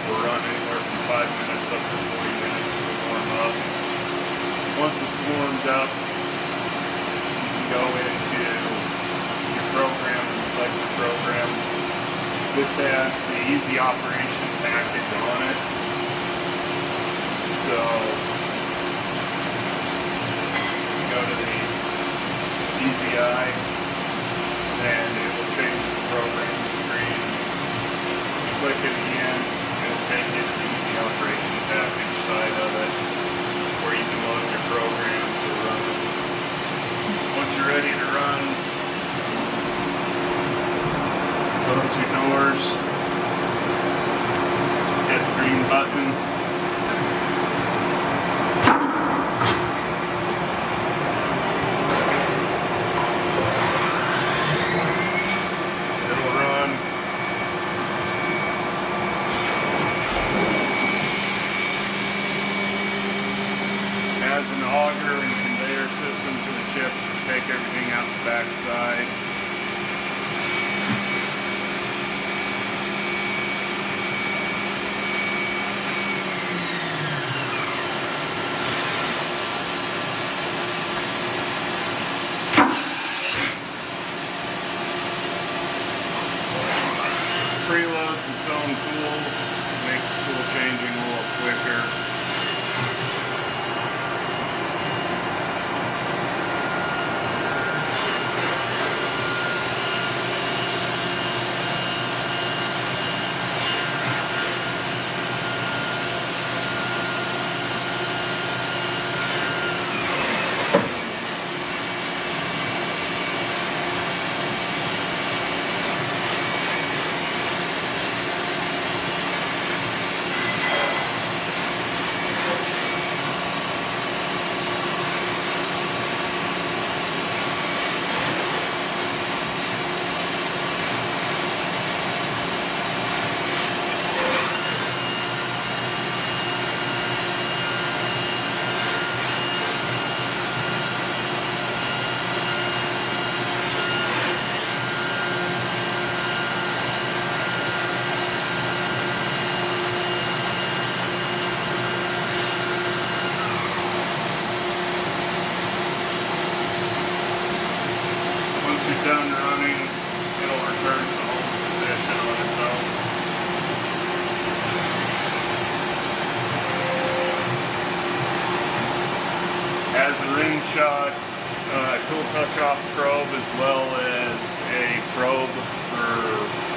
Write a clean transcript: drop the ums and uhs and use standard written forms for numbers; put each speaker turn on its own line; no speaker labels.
will run anywhere from 5 minutes up to 40 minutes to warm up. Once it's warmed up, you can go into your program and select the program. This has the easy operation package on it. So you go to the easy eye and it will change the program screen. Click it again, it'll take you to the easy operation package side of it where you can load your program to run. Once you're ready to run, close your doors, hit the green button. Has an auger and conveyor system to the chip to take everything out the back side. Preloads its own tools, makes tool changing a little quicker. Done running, it'll return to the home position on its own. Has a ring shot, tool touch off probe as well as a probe for